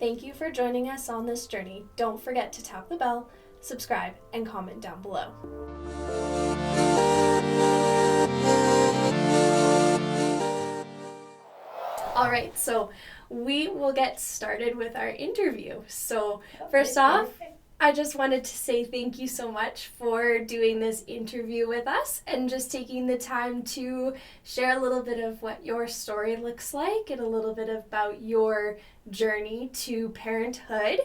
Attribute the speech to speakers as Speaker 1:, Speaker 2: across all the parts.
Speaker 1: Thank you for joining us on this journey. Don't forget to tap the bell, subscribe, and comment down below. All right, so we will get started with our interview. So first off, I just wanted to say thank you so much for doing this interview with us and just taking the time to share a little bit of what your story looks like and a little bit about your journey to parenthood.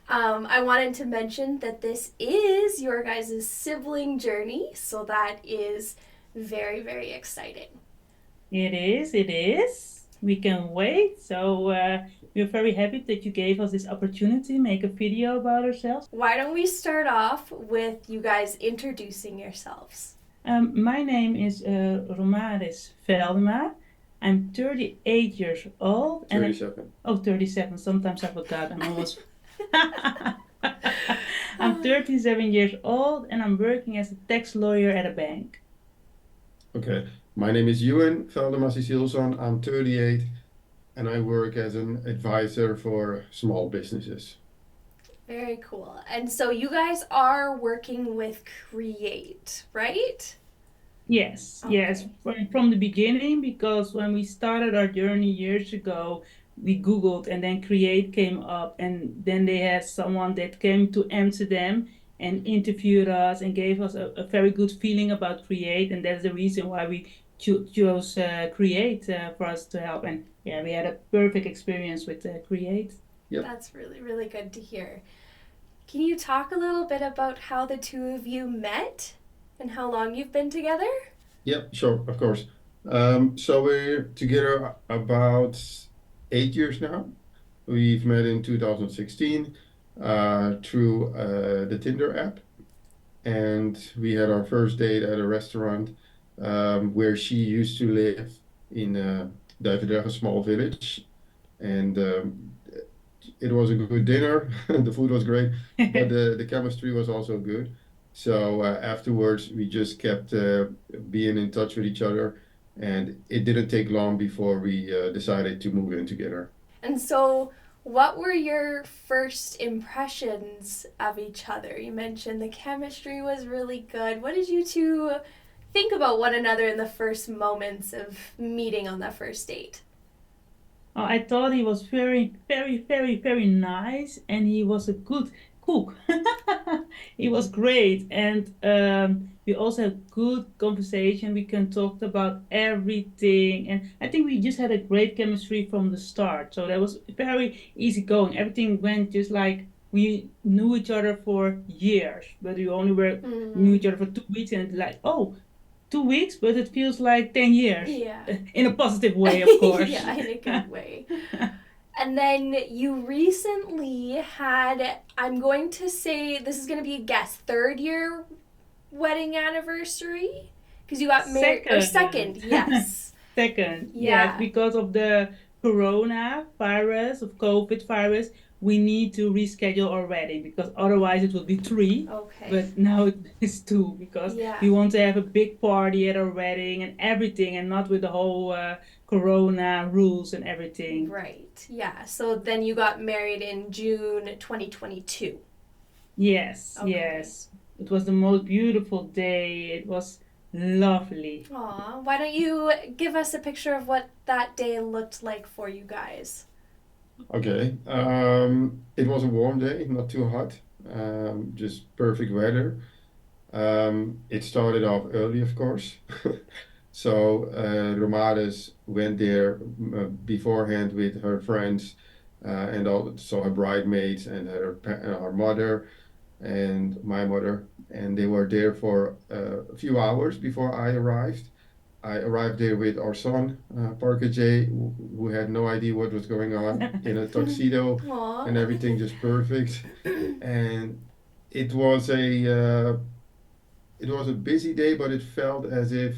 Speaker 1: I wanted to mention that this is your guys' sibling journey, so that is very, very exciting.
Speaker 2: It is. We can wait. So we're very happy that you gave us this opportunity to make a video about ourselves.
Speaker 1: Why don't we start off with you guys introducing yourselves?
Speaker 2: My name is Romaris Veldema. I'm 38 years old.
Speaker 3: 37.
Speaker 2: 37. Sometimes I forgot. I'm almost... I'm 37 years old and I'm working as a tax lawyer at a bank.
Speaker 3: Okay, my name is Ewen Veldema Cecilson. I'm 38 and I work as an advisor for small businesses.
Speaker 1: Very cool. And so you guys are working with Create, right?
Speaker 2: Yes,
Speaker 1: Okay.
Speaker 2: yes, from the beginning, because when we started our journey years ago, we Googled and then Create came up, and then they had someone that came to Amsterdam and interviewed us and gave us a very good feeling about Create, and that's the reason why we chose Create for us to help. And yeah, we had a perfect experience with Create.
Speaker 3: Yep.
Speaker 1: That's really, really good to hear. Can you talk a little bit about how the two of you met and how long you've been together?
Speaker 3: Yep, sure, of course. So we're together about 8 years now. We've met in 2016 through the Tinder app. And we had our first date at a restaurant where she used to live in Duivendrecht, a small village. And it was a good dinner. The food was great, but the chemistry was also good. So afterwards, we just kept being in touch with each other. And it didn't take long before we decided to move in together.
Speaker 1: And so, what were your first impressions of each other? You mentioned the chemistry was really good. What did you two think about one another in the first moments of meeting on that first date?
Speaker 2: Oh, I thought he was very, very, very, very nice, and he was a good cook. He was great, and we also had good conversation. We can talk about everything, and I think we just had a great chemistry from the start. So that was very easy going. Everything went just like we knew each other for years, but we only knew each other for 2 weeks, and like 2 weeks, but it feels like 10 years.
Speaker 1: Yeah.
Speaker 2: In a positive way, of course.
Speaker 1: Yeah, in a good way. And then you recently had, I'm going to say, this is going to be a guess, third year wedding anniversary? Because you got married, or second, yes.
Speaker 2: Second,
Speaker 1: Yeah.
Speaker 2: yes, because of the coronavirus, of COVID virus, we need to reschedule our wedding because otherwise it will be 3.
Speaker 1: Okay.
Speaker 2: But now it's 2 because
Speaker 1: Yeah.
Speaker 2: we want to have a big party at our wedding and everything, and not with the whole corona rules and everything.
Speaker 1: Right, yeah. So then you got married in June 2022.
Speaker 2: Yes,
Speaker 1: Okay.
Speaker 2: yes. It was the most beautiful day. It was lovely.
Speaker 1: Aw, why don't you give us a picture of what that day looked like for you guys?
Speaker 3: Okay, it was a warm day, not too hot, just perfect weather. It started off early, of course. So Romaris went there beforehand with her friends and also her bridesmaids and her mother and my mother, and they were there for a few hours before I arrived. I arrived there with our son, Parker J, who had no idea what was going on, in a tuxedo
Speaker 1: Aw.
Speaker 3: and everything just perfect. And it was a busy day, but it felt as if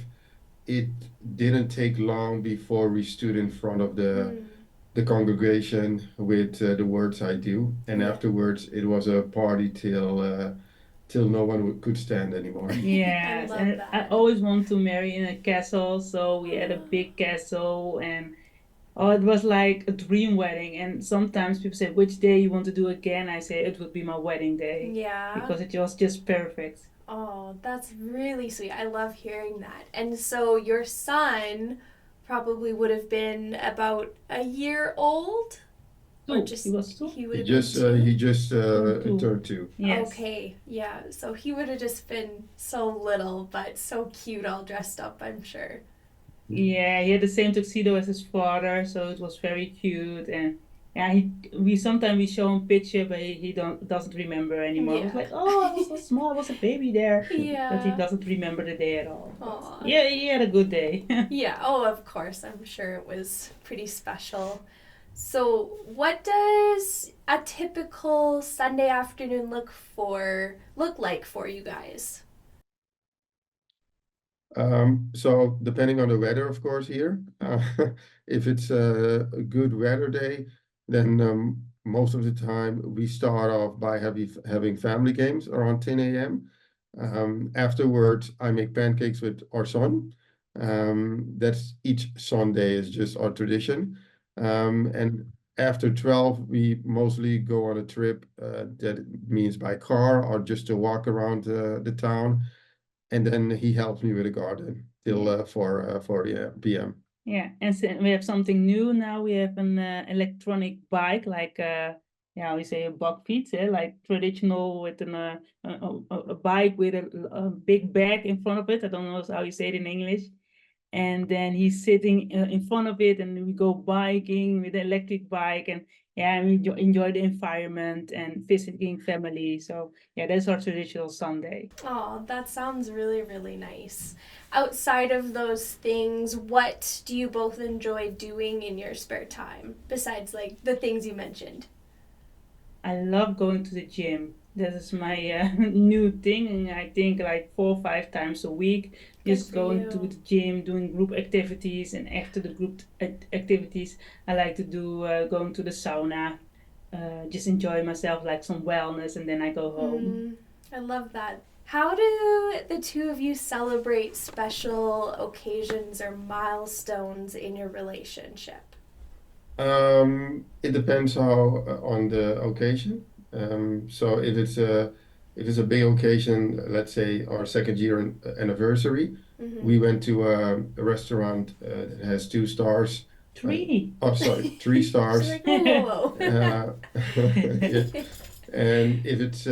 Speaker 3: it didn't take long before we stood in front of the congregation with the words I do, and
Speaker 1: Yeah.
Speaker 3: afterwards it was a party till no one could stand anymore.
Speaker 2: Yes,
Speaker 1: love
Speaker 2: and I
Speaker 1: that.
Speaker 2: always want to marry in a castle, so we had a big castle, and Oh, it was like a dream wedding. And sometimes people say, which day you want to do again? I say it would be my wedding day
Speaker 1: Yeah.
Speaker 2: because it was just perfect.
Speaker 1: Oh, that's really sweet. I love hearing that. And so your son probably would have been about a year old, or
Speaker 2: Two. He
Speaker 1: just
Speaker 2: was two?
Speaker 1: he would
Speaker 3: He
Speaker 1: have been
Speaker 3: just he
Speaker 1: two?
Speaker 3: just
Speaker 2: Two.
Speaker 3: turned 2.
Speaker 2: Yes.
Speaker 1: Okay, yeah. So he would have just been so little, but so cute, all dressed up, I'm sure.
Speaker 2: Yeah, he had the same tuxedo as his father, so it was very cute. And yeah, we sometimes we show him picture, but he don't doesn't remember anymore. I was
Speaker 1: Yeah.
Speaker 2: like, oh, I was so small, I was a baby there, but he
Speaker 1: Yeah.
Speaker 2: doesn't remember the day at all. But
Speaker 1: Aw.
Speaker 2: yeah, he had a good day.
Speaker 1: Yeah, oh, of course. I'm sure it was pretty special. So, what does a typical Sunday afternoon look like for you guys?
Speaker 3: So depending on the weather, of course, here, if it's a good weather day, then most of the time we start off by having family games around 10 a.m. Afterwards, I make pancakes with our son. That's each Sunday is just our tradition. And after 12, we mostly go on a trip. That means by car or just to walk around the town, and then he helps me with the garden till 4 p.m.
Speaker 2: Yeah, and so we have something new now. We have an electronic bike, like yeah, we say a buckfiets, like traditional with a bike with a big bag in front of it. I don't know how you say it in English. And then he's sitting in front of it, and we go biking with the electric bike, and yeah, we enjoy the environment and visiting family. So yeah, that's our traditional Sunday.
Speaker 1: Oh, that sounds really, really nice. Outside of those things, what do you both enjoy doing in your spare time besides like the things you mentioned?
Speaker 2: I love going to the gym. That is my new thing, and I think like 4 or 5 times a week,
Speaker 1: Good
Speaker 2: just
Speaker 1: for
Speaker 2: going to
Speaker 1: you.
Speaker 2: the gym, doing group activities, and after the group activities, I like to do going to the sauna, just enjoy myself, like some wellness, and then I go home.
Speaker 1: Mm, I love that. How do the two of you celebrate special occasions or milestones in your relationship?
Speaker 3: It depends how on the occasion. So if it's a big occasion, let's say our second year anniversary,
Speaker 1: Mm-hmm.
Speaker 3: we went to a restaurant that has 2 stars.
Speaker 2: Three.
Speaker 3: Oh, sorry, 3 stars.
Speaker 1: She's like, whoa, whoa, whoa.
Speaker 3: Yeah. And if it's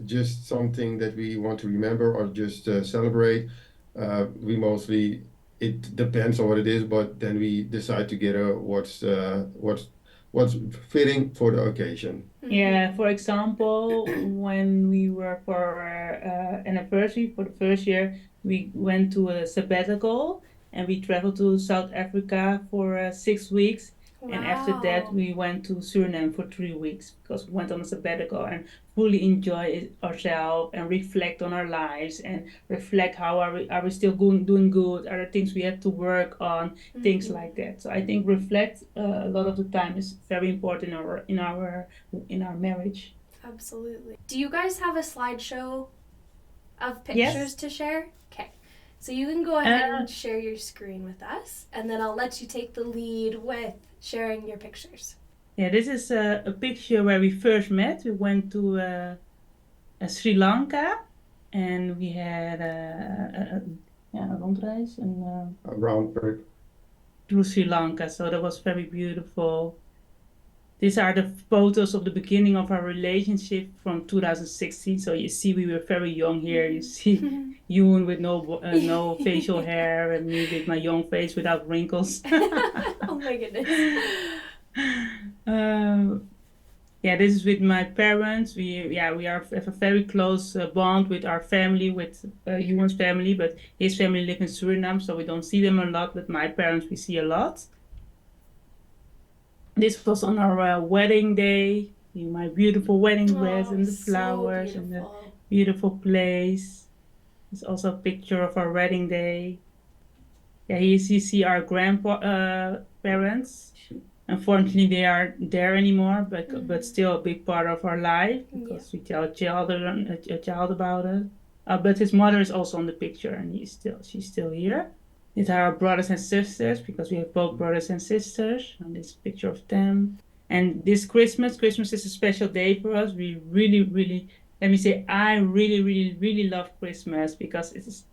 Speaker 3: just something that we want to remember or just celebrate, we mostly, it depends on what it is, but then we decide together what's fitting for the occasion.
Speaker 2: Yeah,
Speaker 1: Mm-hmm.
Speaker 2: for example, when we were for our anniversary for the first year, we went to a sabbatical and we traveled to South Africa for 6 weeks. And after that,
Speaker 1: Wow.
Speaker 2: we went to Suriname for 3 weeks because we went on a sabbatical and fully enjoy ourselves and reflect on our lives and reflect how are we still doing good? Are there things we have to work on? Things
Speaker 1: Mm-hmm.
Speaker 2: like that. So I think reflect a lot of the time is very important in our marriage.
Speaker 1: Absolutely. Do you guys have a slideshow of pictures
Speaker 2: Yes.
Speaker 1: to share? Okay. So you can go ahead
Speaker 2: Uh,
Speaker 1: and share your screen with us, and then I'll let you take the lead with sharing your pictures.
Speaker 2: yeah, this is a picture where we first met. We went to Sri Lanka and we had yeah, a rondreis and,
Speaker 3: A round trip.
Speaker 2: through Sri Lanka. So that was very beautiful. These are the photos of the beginning of our relationship from 2016. So you see, we were very young here. You see, Ewan with no facial hair, and me with my young face without wrinkles.
Speaker 1: Oh my goodness.
Speaker 2: Um, yeah, this is with my parents. We have a very close bond with our family, with Ewan's family, but his family live in Suriname, so we don't see them a lot. But my parents, we see a lot. This was on our wedding day, in my beautiful wedding dress
Speaker 1: Oh,
Speaker 2: and the
Speaker 1: so
Speaker 2: flowers and the
Speaker 1: beautiful.
Speaker 2: beautiful place. There's also a picture of our wedding day. Yeah, here you see our grandpa parents. Unfortunately, they aren't there anymore, but
Speaker 1: Mm-hmm.
Speaker 2: still a big part of our life
Speaker 1: Yep.
Speaker 2: because we tell a child about it. But his mother is also on the picture, and she's still here. These are our brothers and sisters because we have both brothers and sisters. And this picture of them. And this Christmas is a special day for us. We really, really, let me say, I really, really, really love Christmas because it's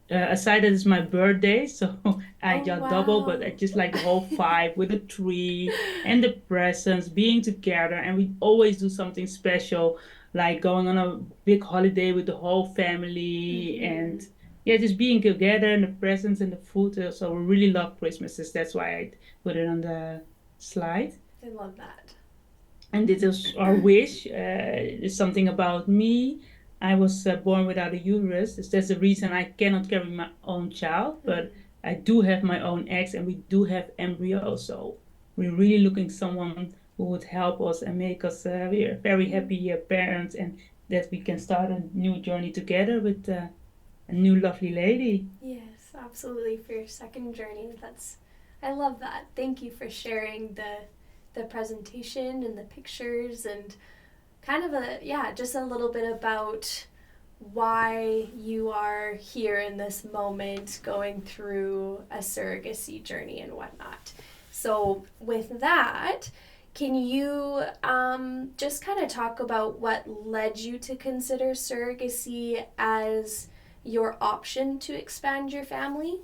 Speaker 2: aside that it's my birthday, so I
Speaker 1: Oh,
Speaker 2: just double, but
Speaker 1: wow.
Speaker 2: I just like the whole vibe with the tree and the presents, being together, and we always do something special, like going on a big holiday with the whole family, and
Speaker 1: Mm-hmm.
Speaker 2: yeah, just being together and the presents and the food. So we really love Christmases. That's why I put it on the slide.
Speaker 1: I love that.
Speaker 2: And this is our wish. It's something about me. I was born without a uterus. That's the reason I cannot carry my own child, but
Speaker 1: Mm-hmm.
Speaker 2: I do have my own eggs and we do have embryos. So we're really looking someone who would help us and make us we are very happy parents, and that we can start a new journey together with a new lovely lady.
Speaker 1: Yes, absolutely. For your second journey, I love that. Thank you for sharing the presentation and the pictures and kind of just a little bit about why you are here in this moment going through a surrogacy journey and whatnot. So, with that, can you just kind of talk about what led you to consider surrogacy as your option to expand your family?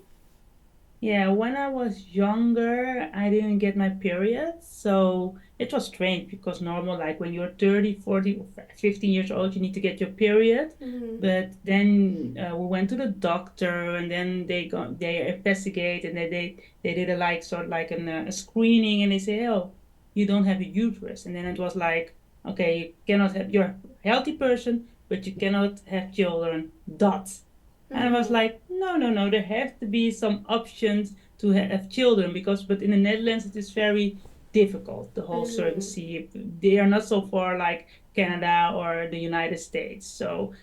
Speaker 2: Yeah, when I was younger, I didn't get my period. So it was strange because normal, like when you're 30, 40, or 15 years old, you need to get your period.
Speaker 1: Mm-hmm.
Speaker 2: But then we went to the doctor and then they investigate and they did a like sort of like a screening and they say, oh, you don't have a uterus. And then it was like, okay, you cannot have, you're a healthy person, but you cannot have children, dot. And I was
Speaker 1: Mm-hmm.
Speaker 2: like, no, no, no, there have to be some options to have children because, but in the Netherlands, it is very difficult, the whole
Speaker 1: Mm-hmm.
Speaker 2: surrogacy. They are not so far like Canada or the United States. So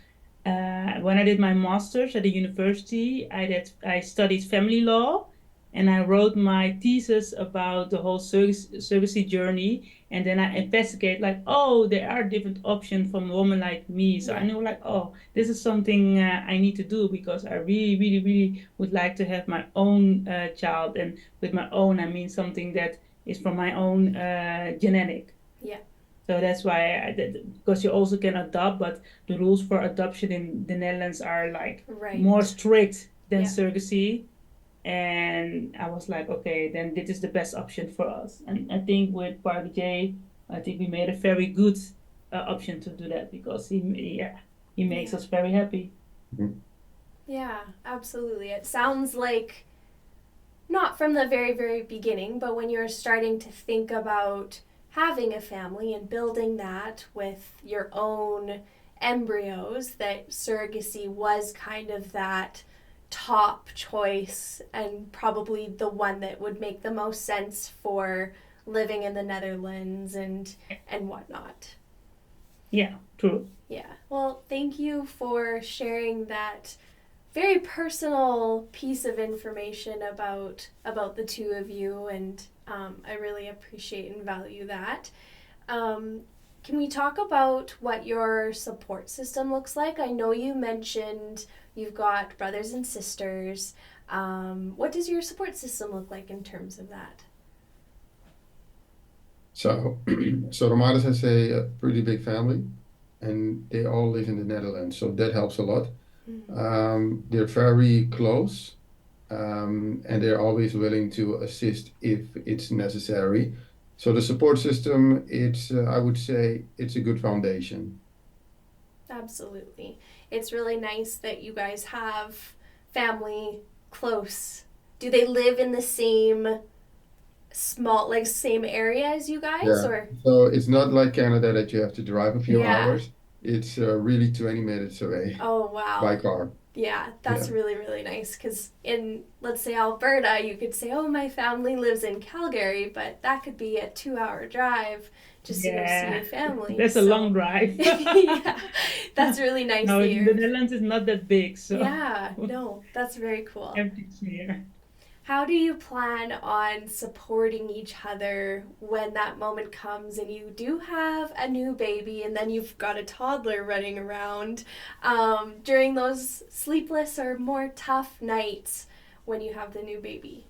Speaker 2: when I did my master's at the university, I studied family law and I wrote my thesis about the whole surrogacy journey. And then I investigate like, oh, there are different options from a woman like me. So I
Speaker 1: Yeah.
Speaker 2: knew like, oh, this is something I need to do because I really, really, really would like to have my own child. And with my own, I mean something that is from my own genetic.
Speaker 1: Yeah.
Speaker 2: So that's why because you also can adopt, but the rules for adoption in the Netherlands are like more
Speaker 1: Right.
Speaker 2: strict than
Speaker 1: Yeah.
Speaker 2: surrogacy. And I was like, okay, then this is the best option for us. And I think with Park J, I think we made a very good option to do that because he makes
Speaker 1: Yeah.
Speaker 2: us very happy.
Speaker 3: Mhm.
Speaker 1: Yeah, absolutely. It sounds like not from the very, very beginning, but when you're starting to think about having a family and building that with your own embryos, that surrogacy was kind of that top choice and probably the one that would make the most sense for living in the Netherlands and whatnot.
Speaker 2: Yeah, true.
Speaker 1: Yeah. Well, thank you for sharing that very personal piece of information about the two of you, and I really appreciate and value that. Um, can we talk about what your support system looks like? I know you mentioned you've got brothers and sisters. What does your support system look like in terms of that?
Speaker 3: So, so Romaris has a pretty big family, and they all live in the Netherlands, so that helps a lot.
Speaker 1: Mm-hmm.
Speaker 3: They're very close, and they're always willing to assist if it's necessary. So the support system, I would say, it's a good foundation.
Speaker 1: Absolutely. It's really nice that you guys have family close. Do they live in the same same area as you guys,
Speaker 3: Yeah.
Speaker 1: or?
Speaker 3: So it's not like Canada that you have to drive a few
Speaker 1: Yeah.
Speaker 3: hours. It's really 20 minutes away
Speaker 1: Oh,
Speaker 3: by
Speaker 1: wow.
Speaker 3: car.
Speaker 1: Yeah,
Speaker 3: Yeah.
Speaker 1: that's really, really nice because in, let's say, Alberta, you could say, oh, my family lives in Calgary, but that could be a 2 hour drive just to go see
Speaker 2: Yeah,
Speaker 1: your family.
Speaker 2: that's a long
Speaker 1: So,
Speaker 2: drive.
Speaker 1: yeah, that's really nice
Speaker 2: No,
Speaker 1: that
Speaker 2: the
Speaker 1: you're,
Speaker 2: Netherlands is not that big, so
Speaker 1: yeah, no, that's very cool.
Speaker 2: everything's near.
Speaker 1: How do you plan on supporting each other when that moment comes and you do have a new baby and then you've got a toddler running around during those sleepless or more tough nights? when you have the new baby?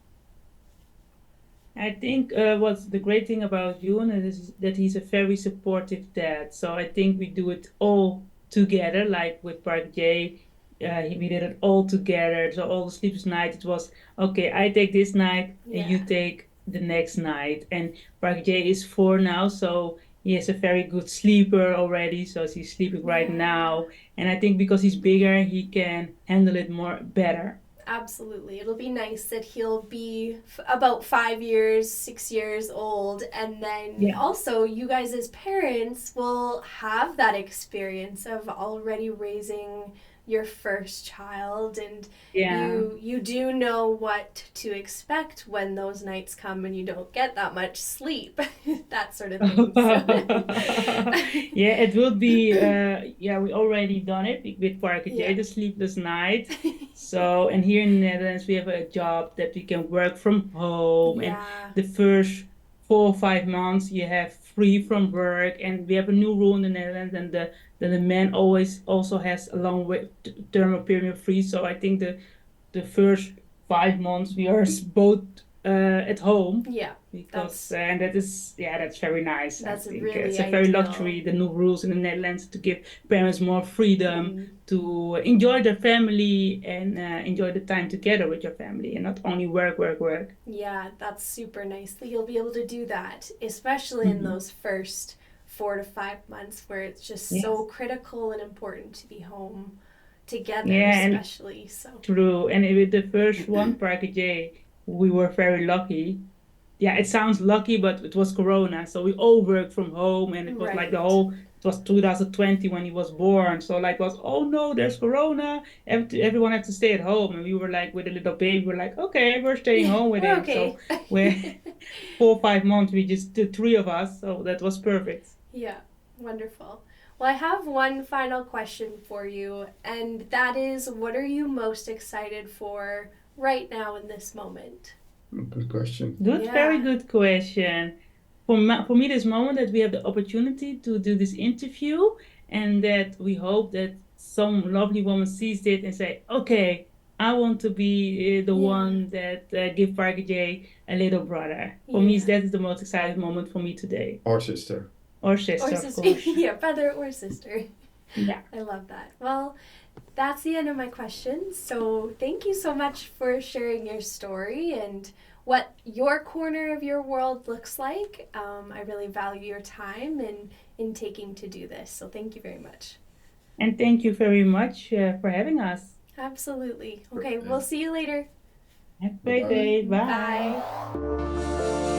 Speaker 2: I think what's the great thing about Ewan is that he's a very supportive dad. So I think we do it all together, like with Park J. We did it all together. So all the sleepless night, it was okay. I take this night, and you take the next night. And Park J is 4 now, so he is a very good sleeper already. So he's sleeping right now, and I think because he's bigger, he can handle it more better.
Speaker 1: Absolutely. It'll be nice that he'll be about 5 years, 6 years old. And then also, you guys as parents will have that experience of already raising your first child. And you do know what to expect when those nights come and you don't get that much sleep. That sort of thing.
Speaker 2: Yeah, it will be, we already done it with Park J, the sleepless night. So, and here in the Netherlands, we have a job that we can work from home. And the first 4 or 5 months, you have free from work. And we have a new rule in the Netherlands, and the man always also has a long term of period free. So I think the first 5 months we are both at home.
Speaker 1: Yeah.
Speaker 2: Because and that's very nice.
Speaker 1: That's
Speaker 2: I think
Speaker 1: really
Speaker 2: it's a very luxury, the new rules in the Netherlands, to give parents more freedom to enjoy their family and enjoy the time together with your family and not only work.
Speaker 1: Yeah, that's super nice that you'll be able to do that, especially in those first 4 to 5 months where it's just so critical and important to be home together, especially. So
Speaker 2: true. And with the first one, Park J, we were very lucky. Yeah, it sounds lucky, but it was Corona, so we all worked from home, and it was like it was 2020 when he was born, so like was, oh no, there's Corona, everyone had to stay at home, and we were like with a little baby, we're like, okay, we're staying home with him.
Speaker 1: Okay.
Speaker 2: So we're 4 or 5 months, we just the 3 of us, so that was perfect.
Speaker 1: Yeah, wonderful. Well, I have one final question for you, and that is, what are you most excited for right now in this moment?
Speaker 3: Good question.
Speaker 2: Very good question. For me, this moment that we have the opportunity to do this interview, and that we hope that some lovely woman sees it and say, okay, I want to be the one that give Park J a little brother. For me, that is the most exciting moment for me today.
Speaker 3: Or sister.
Speaker 2: Or sister, of course.
Speaker 1: Yeah, brother or sister.
Speaker 2: Yeah.
Speaker 1: I love that. Well, that's the end of my questions. So thank you so much for sharing your story and what your corner of your world looks like. I really value your time in taking to do this. So thank you very much.
Speaker 2: And thank you very much for having us.
Speaker 1: Absolutely. Okay, we'll see you later.
Speaker 2: Have a great day. Bye.
Speaker 1: Bye.